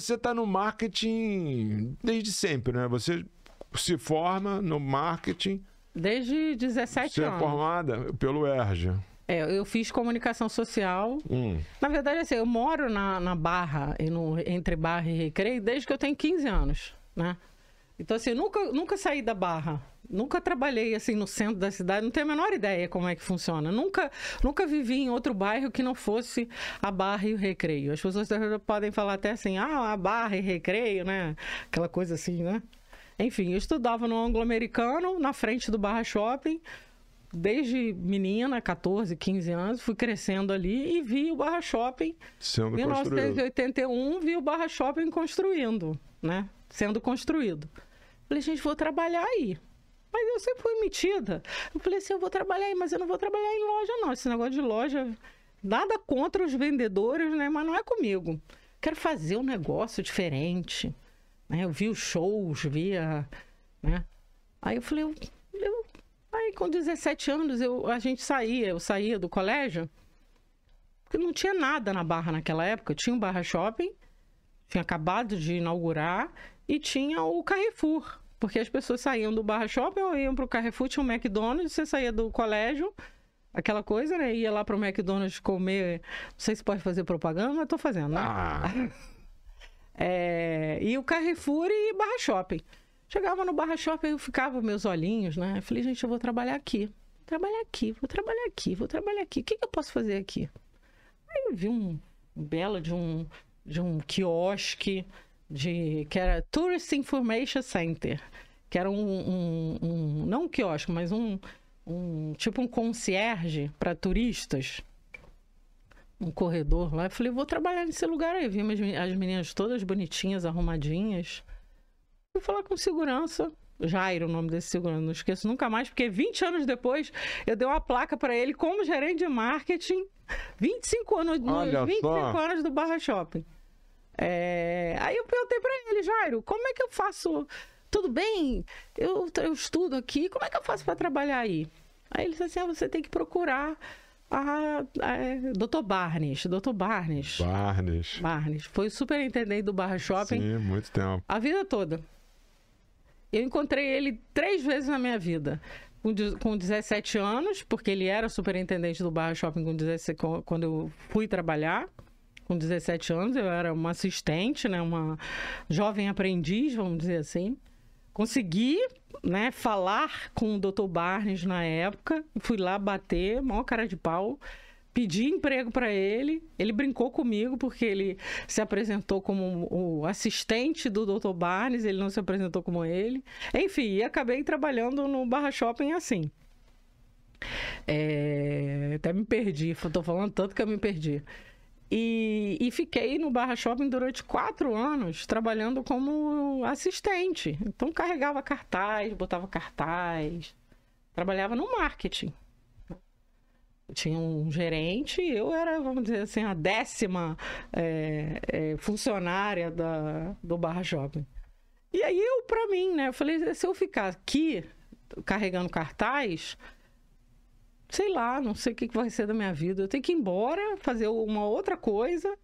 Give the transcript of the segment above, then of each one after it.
você tá no marketing desde sempre, né? Você se forma no marketing... Desde 17 anos. Você é formada pelo ERJ. Eu fiz comunicação social. Na verdade, assim, eu moro na Barra, entre Barra e Recreio, desde que eu tenho 15 anos, né? Então, assim, eu nunca saí da Barra. Nunca trabalhei, assim, no centro da cidade. Não tenho a menor ideia como é que funciona. Nunca vivi em outro bairro que não fosse a Barra e o Recreio. As pessoas podem falar até assim, a Barra e Recreio, né? Aquela coisa assim, né? Enfim, eu estudava no Anglo-Americano, na frente do Barra Shopping, desde menina, 14, 15 anos, fui crescendo ali e vi o Barra Shopping. Em 1981, vi o Barra Shopping construindo, né? Sendo construído. Falei, gente, vou trabalhar aí. Mas eu sempre fui metida. Eu falei assim, eu vou trabalhar aí, mas eu não vou trabalhar em loja, não. Esse negócio de loja, nada contra os vendedores, né? Mas não é comigo. Quero fazer um negócio diferente. Eu vi os shows, via, né? Aí eu falei, aí com 17 anos eu saía do colégio, porque não tinha nada na Barra naquela época. Tinha o Barra Shopping, tinha acabado de inaugurar, e tinha o Carrefour, porque as pessoas saíam do Barra Shopping ou iam para o Carrefour, tinha um McDonald's, você saía do colégio, aquela coisa, né? Ia lá para o McDonald's comer, não sei se pode fazer propaganda, mas tô fazendo, né? E o Carrefour e Barra Shopping. Chegava no Barra Shopping, eu ficava meus olhinhos, né? Eu falei, gente, eu vou trabalhar aqui. Vou trabalhar aqui. O que eu posso fazer aqui? Aí eu vi um belo de um quiosque que era Tourist Information Center, que era não um quiosque, mas tipo um concierge para turistas. Um corredor lá. Eu falei, vou trabalhar nesse lugar aí. Vi as meninas todas bonitinhas, arrumadinhas. Fui falar com segurança. Jairo, o nome desse segurança, não esqueço nunca mais, porque 20 anos depois eu dei uma placa para ele como gerente de marketing. 25 anos, nos 25 anos do Barra Shopping. Aí eu perguntei para ele, Jairo, como é que eu faço? Tudo bem? Eu estudo aqui, como é que eu faço para trabalhar aí? Aí ele disse assim, você tem que procurar Dr. Barnes. Foi o superintendente do Barra Shopping. Sim, muito tempo. A vida toda. Eu encontrei ele 3 vezes na minha vida. Com 17 anos, porque ele era superintendente do Barra Shopping quando eu fui trabalhar. Com 17 anos, eu era uma assistente, né? Uma jovem aprendiz, vamos dizer assim. Consegui, né, falar com o Dr. Barnes na época, fui lá bater, maior cara de pau, pedi emprego para ele, ele brincou comigo porque ele se apresentou como o assistente do Dr. Barnes, ele não se apresentou como ele. Enfim, acabei trabalhando no Barra Shopping assim. Até me perdi, estou falando tanto que eu me perdi. E fiquei no Barra Shopping durante 4 anos trabalhando como assistente. Então carregava cartaz, botava cartaz, trabalhava no marketing. Tinha um gerente, eu era, vamos dizer assim, a 10ª funcionária do Barra Shopping. E aí pra mim, né, eu falei, se eu ficar aqui carregando cartaz, sei lá, não sei o que vai ser da minha vida. Eu tenho que ir embora, fazer uma outra coisa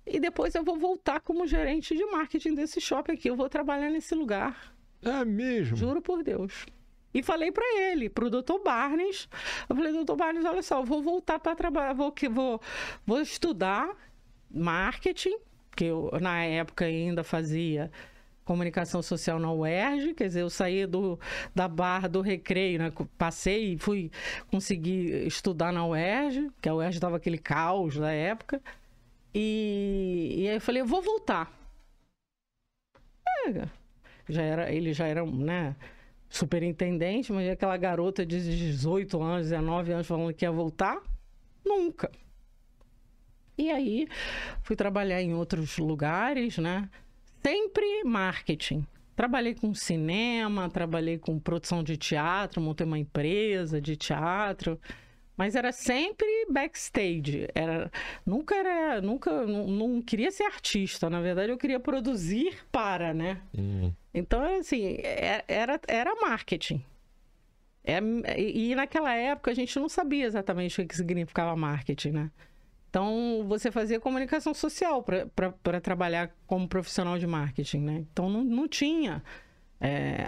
e depois eu vou voltar como gerente de marketing desse shopping aqui. Eu vou trabalhar nesse lugar. É mesmo? Juro por Deus. E falei para ele, pro Dr. Barnes. Eu falei, Dr. Barnes, olha só, eu vou voltar para trabalhar, vou estudar marketing, que eu na época ainda fazia comunicação social na UERJ, quer dizer, eu saí da Barra do Recreio, né? Passei e consegui estudar na UERJ, que a UERJ estava aquele caos da época, e aí eu falei, eu vou voltar. Ele já era, né, superintendente, mas aquela garota de 18 anos, 19 anos falando que ia voltar, nunca. E aí fui trabalhar em outros lugares, né? Sempre marketing. Trabalhei com cinema, trabalhei com produção de teatro, montei uma empresa de teatro, mas era sempre backstage. Não queria ser artista, na verdade eu queria produzir né? Então, assim, era marketing. E naquela época a gente não sabia exatamente o que significava marketing, né? Então, você fazia comunicação social para trabalhar como profissional de marketing, né? Então, não tinha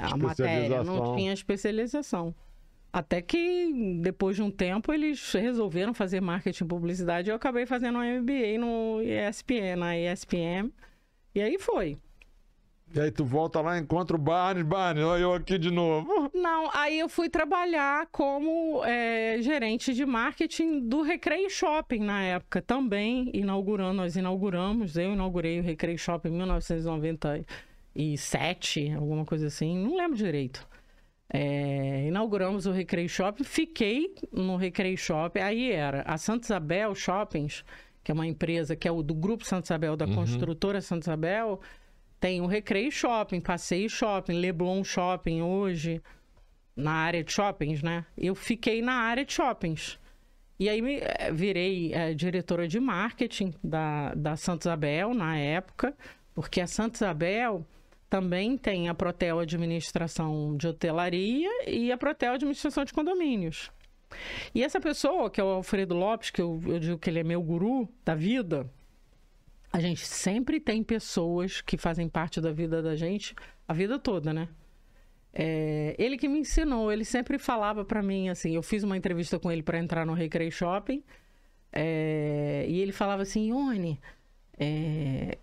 a matéria, não tinha especialização. Até que, depois de um tempo, eles resolveram fazer marketing e publicidade e eu acabei fazendo um MBA no ESPN, na ESPM. E aí foi. E aí tu volta lá e encontra o Barney, olha eu aqui de novo. Não, aí eu fui trabalhar como gerente de marketing do Recreio Shopping na época também, nós inauguramos, eu inaugurei o Recreio Shopping em 1997, alguma coisa assim, não lembro direito. Inauguramos o Recreio Shopping, fiquei no Recreio Shopping, aí era a Santa Isabel Shoppings, que é uma empresa que é do Grupo Santa Isabel, da construtora Santa Isabel. Tem o Recreio Shopping, Passeio Shopping, Leblon Shopping hoje, na área de shoppings, né? Eu fiquei na área de shoppings. E aí virei diretora de marketing da Santa Isabel na época, porque a Santa Isabel também tem a Protel Administração de Hotelaria e a Protel Administração de Condomínios. E essa pessoa, que é o Alfredo Lopes, que eu digo que ele é meu guru da vida... A gente sempre tem pessoas que fazem parte da vida da gente a vida toda, né? Ele que me ensinou, ele sempre falava pra mim, assim, eu fiz uma entrevista com ele para entrar no Recreio Shopping, e ele falava assim, Ione,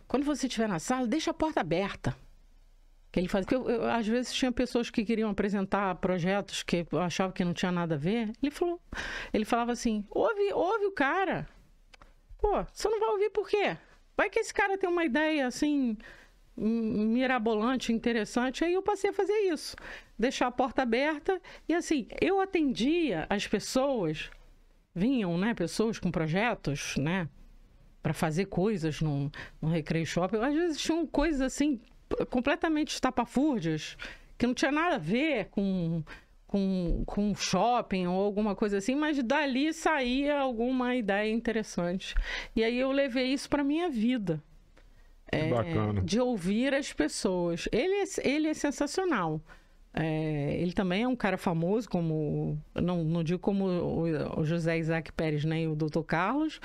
quando você estiver na sala, deixa a porta aberta. Que ele fazia, porque às vezes tinha pessoas que queriam apresentar projetos que eu achava que não tinha nada a ver. Ele falava assim, ouve o cara. Pô, você não vai ouvir por quê? Vai que esse cara tem uma ideia, assim, mirabolante, interessante. Aí eu passei a fazer isso. Deixar a porta aberta. E, assim, eu atendia as pessoas. Vinham, né? Pessoas com projetos, né? Para fazer coisas no Recreio Shopping. Às vezes tinham coisas, assim, completamente estapafúrdias. Que não tinha nada a ver com shopping ou alguma coisa assim, mas dali saía alguma ideia interessante. E aí eu levei isso para minha vida. Bacana. De ouvir as pessoas. Ele é sensacional. Ele também é um cara famoso, como não digo como o José Isaac Pérez nem o Dr. Carlos,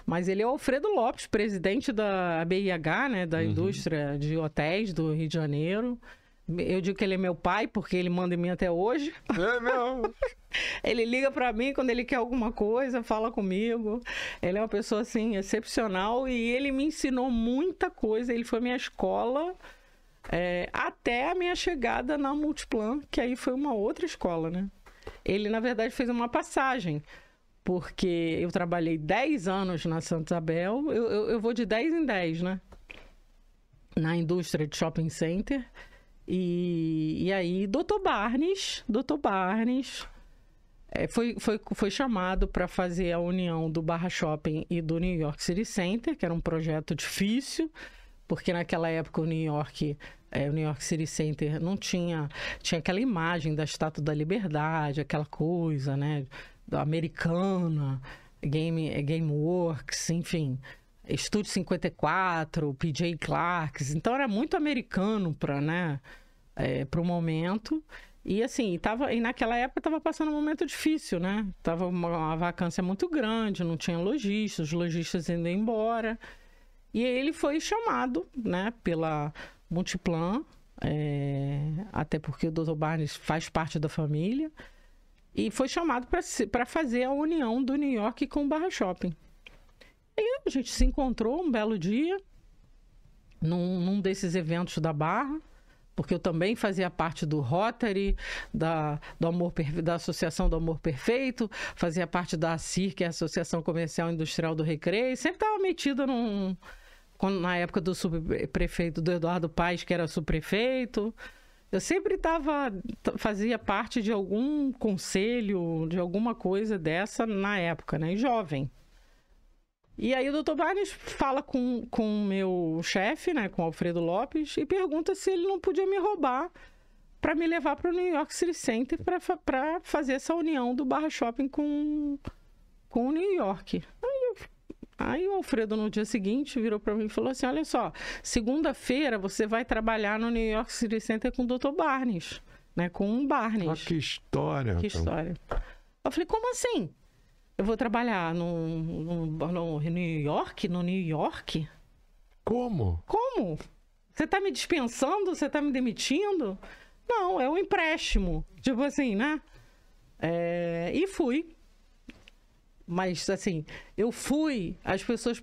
mas ele é o Alfredo Lopes, presidente da ABIH, né, da indústria de hotéis do Rio de Janeiro. Eu digo que ele é meu pai, porque ele manda em mim até hoje. É mesmo? Ele liga pra mim quando ele quer alguma coisa, fala comigo. Ele é uma pessoa, assim, excepcional. E ele me ensinou muita coisa. Ele foi minha escola até a minha chegada na Multiplan, que aí foi uma outra escola, né? Ele, na verdade, fez uma passagem. Porque eu trabalhei 10 anos na Santa Isabel. Eu vou de 10 em 10, né? Na indústria de shopping center. E aí, Dr. Barnes foi chamado para fazer a união do Barra Shopping e do New York City Center, que era um projeto difícil, porque naquela época o New York City Center não tinha aquela imagem da Estátua da Liberdade, aquela coisa, né, da americana, Gameworks, enfim... Estúdio 54, PJ Clarks, então era muito americano para o momento. E assim, e naquela época estava passando um momento difícil, né? Tava uma vacância muito grande, não tinha lojistas, os lojistas indo embora. E aí ele foi chamado, né, pela Multiplan, até porque o Dr. Barnes faz parte da família, e foi chamado para fazer a união do New York com o Barra Shopping. E a gente se encontrou um belo dia num desses eventos da Barra, porque eu também fazia parte do Rotary, da Associação do Amor Perfeito, fazia parte da ACIR, que é a Associação Comercial e Industrial do Recreio, sempre estava metida na época do subprefeito, do Eduardo Paes, que era subprefeito. Eu sempre fazia parte de algum conselho, de alguma coisa dessa na época, né? Jovem. E aí o Dr. Barnes fala com o meu chefe, né, com o Alfredo Lopes, e pergunta se ele não podia me roubar para me levar para o New York City Center para fazer essa união do Barra Shopping com o New York. Aí o Alfredo, no dia seguinte, virou para mim e falou assim, olha só, segunda-feira você vai trabalhar no New York City Center com o Dr. Barnes, né, com um Barnes. Ah, que história. Que história. Eu falei, como assim? Eu vou trabalhar no New York? No New York? Como? Como? Você tá me dispensando? Você tá me demitindo? Não, é um empréstimo. Tipo assim, né? E fui. Mas, assim, eu fui, as pessoas...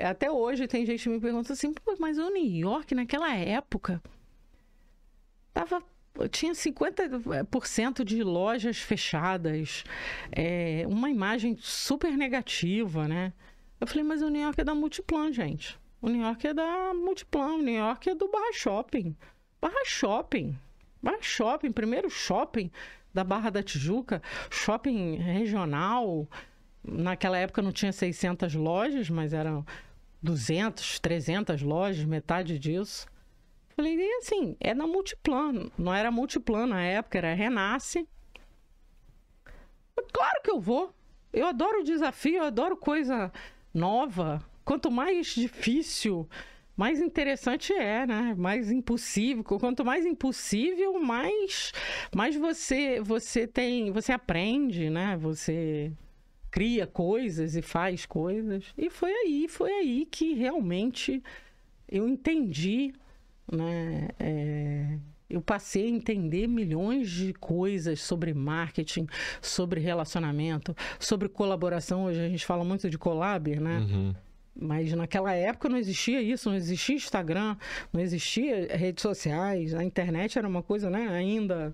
até hoje tem gente que me pergunta assim, pô, mas o New York, naquela época, tinha 50% de lojas fechadas, uma imagem super negativa, né? Eu falei, mas o New York é da Multiplan, gente. O New York é da Multiplan, o New York é do Barra Shopping. Barra Shopping, primeiro shopping da Barra da Tijuca, shopping regional. Naquela época não tinha 600 lojas, mas eram 200, 300 lojas, metade disso. Falei, e assim, é na Multiplan. Não era Multiplan na época, era Renasce. Claro que eu vou. Eu adoro desafio, eu adoro coisa nova. Quanto mais difícil, mais interessante né? Mais impossível. Quanto mais impossível, mais você aprende, né? Você cria coisas e faz coisas. E foi aí que realmente eu entendi, né? Eu passei a entender milhões de coisas sobre marketing, sobre relacionamento, sobre colaboração. Hoje a gente fala muito de collab, né? Uhum. Mas naquela época não existia isso, não existia Instagram, não existia redes sociais, a internet era uma coisa, né, ainda